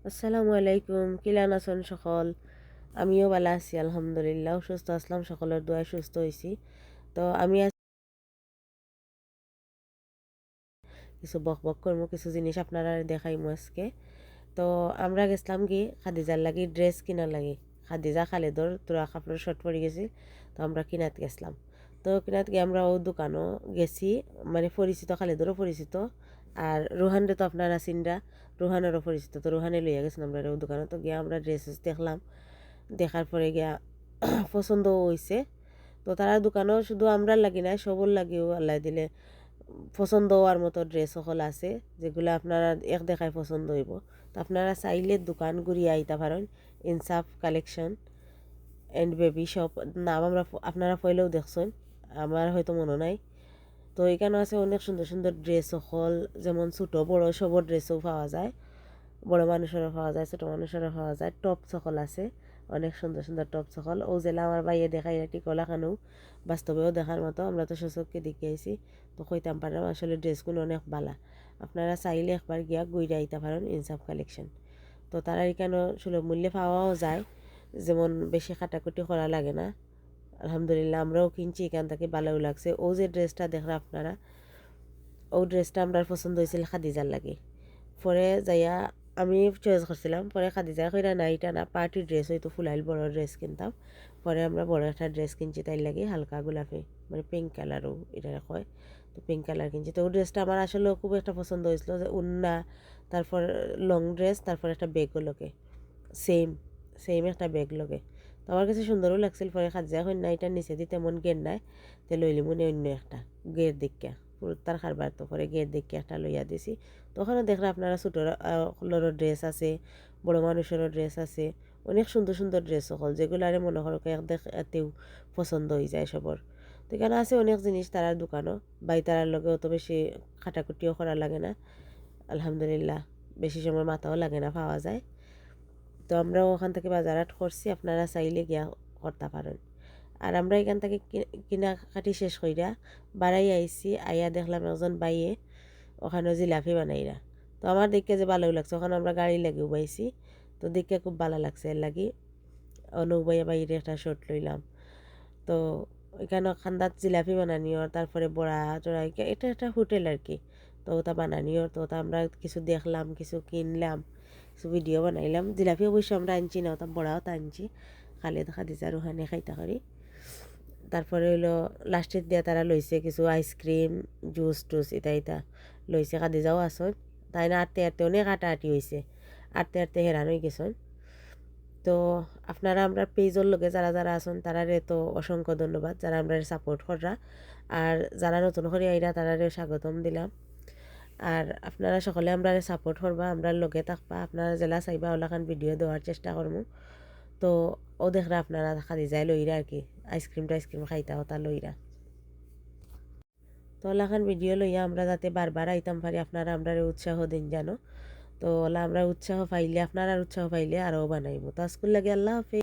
আসসালামু আলাইকুম, কিলান আছেন সকল? আমিও ভালো আছি আলহামদুলিল্লাহ। সুস্থ আসলাম, সকলের দোয়ায় সুস্থ হয়েছি। তো আমি আজ কিছু বক বক করবো, কিছু জিনিস আপনারা দেখাইমু আজকে। তো আমরা গেছিলাম কি খাদিজার লাগি ড্রেস কিনার লাগি। খাদিজা খালেদর তোরা কাপড়ের শর্ট পরে গেছি, তো আমরা কিনাত গেছিলাম। তো কিনাত গিয়ে আমরা ও দোকানও গেছি, মানে পরিচিত, খালেদরও পরিচিত। আর রুহানরে তো আপনারা চিনরা, রুহানেরও পরিচিত। তো রুহানে লইয়া গেছিলাম আমরা ও দোকানে। তো গিয়ে আমরা ড্রেস দেখলাম, দেখার পরে গিয়া পছন্দ হয়েছে। তো তারা দোকানও শুধু আমরা লাগি নাই, সবর লাগিও আল্লাহ দিলে পছন্দ হওয়ার মতো ড্রেস সকল আছে, যেগুলো আপনারা এক দেখায় পছন্দ হইব। তো আপনারা চাইলে দোকান ঘুরিয়ে আইতে পারেন। ইনসাফ কালেকশন অ্যান্ড বেবি শপ নাম আমরা আপনারা পয়লেও দেখছেন, আমার হয়তো মনে নাই। তো এখানে আছে অনেক সুন্দর সুন্দর ড্রেস সকল, যেমন ছোটো বড়ো সবর ড্রেসও পাওয়া যায়। বড় মানুষেরও পাওয়া যায়, ছোটো মানুষেরও পাওয়া যায়। টপ সকল আছে, অনেক সুন্দর সুন্দর টপ সকল। ও জেলা আমার বাইয়ে দেখাই টিকলা খানেও বাস্তবেও দেখার মতো, আমরা তো সচককে দেখে আইছি। তো কইতাম পারলাম আসলে ড্রেসগুলো অনেক ভালা। আপনারা চাইলে একবার গিয়া ঘুরে আইতে পারেন ইনসাফ কালেকশন। তো তারা এখানে সুলভ মূল্যে পাওয়াও যায়, যেমন বেশি কাটাকুটি করা লাগে না। আলহামদুলিল্লাহ আমরাও কিনছি এখান থেকে, ভালোও লাগছে। ও যে ড্রেসটা দেখরা আপনারা, ও ড্রেসটা আমরা পছন্দ হয়েছিল খাদিজার লাগে। পরে যাইয়া আমি চয়েস করছিলাম, পরে খাদিজা কইরা না এটা না, পার্টি ড্রেস হয়তো ফুলাইল বড় ড্রেস কিনতাম। পরে আমরা বড় একটা ড্রেস কিনছি তাই লাগে, হালকা গোলাপি, মানে পিঙ্ক কালারও এটা কয়। তো পিঙ্ক কালার কিনছি। তো ওই ড্রেসটা আমার আসলে খুব একটা পছন্দ হয়েছিল, যে উন্না, তারপর লং ড্রেস, তারপর একটা ব্যাগও লোকে সেম সেম একটা ব্যাগ লোকে। তো আমার কাছে সুন্দরও লাগছিল। পরে খাদিজা কই না এটা নিচে দিতে তেমন গের নাই, তে লইলি মনে অন্য একটা গের দিকা পুরো তার খারবার। তো পরে গের দিকে একটা লইয়া দিছি। তখনও দেখলে আপনারা ছোটোর হলেরও ড্রেস আছে, বড় মানুষেরও ড্রেস আছে, অনেক সুন্দর সুন্দর ড্রেস সকল, যেগুলো আরে মনে করো এক দেখাতেও পছন্দ হয়ে যায় সবর। তো এখানে আছে অনেক জিনিস তারার দোকানও, বাই তারার লগে অত বেশি খাটাকুটিও করা লাগে না আলহামদুলিল্লাহ। বেশি সময় মাথাও লাগে না, পাওয়া যায়। তো আমরাও ওখান থেকে বাজারহাট করছি, আপনারা চাইলে গিয়া করতে পারেন। আর আমরা এখান থেকে কিনাকাটি শেষ কইরা বাড়াই আইছি, আইয়া দেখলাম একজন বাইয়ে ওখানে জিলাপি বানাইরা। তো আমার দেখে যে ভালো লাগছে, ওখানে আমরা গাড়ি লাগিয়েও পাইছি। তো দেখে খুব ভালো লাগছে, এর লাগি অনুক বাইয়া বাইরে একটা শর্ট লইলাম। তো এখানে খান্দাত জিলাপি বানানিও, তারপরে বড়া চড়া, এটা একটা হোটেল আর কি। তো ওটা বানানিও, তো ওটা আমরা কিছু দেখলাম, কিছু কিনলাম, কিছু ভিডিও বানাইলাম। জিলাপি অবশ্য আমরা আনছি না, ওটা বড়াও তা আনছি, খালি খাদিজা রুহানে খাইতা করি। তারপরে হইলো লাস্টের দিয়া তারা লইছে কিছু আইসক্রিম, জুস টুস ইতা ইতা লইছে। খাদিজাও আসন, তাই না আটতে আটতে অনেক আটাআটি হয়েছে, আটতে আটতে হেরান হয়ে গেছেন। তো আপনারা আমরা পেজের লগে যারা যারা আছেন তারারে তো অসংখ্য ধন্যবাদ, যারা আমরা সাপোর্ট কররা। আর যারা নতুন করে আইরা তারারে স্বাগতম দিলাম। আর আপনারা সকলে আমরা সাপোর্ট করবা, আমরা লগে থাকবা। আপনারা জেলা চাইবা ওলাখান ভিডিও দেওয়ার চেষ্টা করবো। তো ও দেখরা আপনারা খালি যায় লইরা আর কি, আইসক্রিম টাইসক্রিম খাইতা হতা লইরা। তো ওলাখান ভিডিও লইয়া আমরা যাতে বারবার আইতাম পারি, আপনারা আমরা উৎসাহ দিন জানো। তো ওলা আমরা উৎসাহ পাইলে, আপনারা উৎসাহ পাইলে আরও বানাইব। তো আজকুল লাগে আল্লাহ হাফেজ।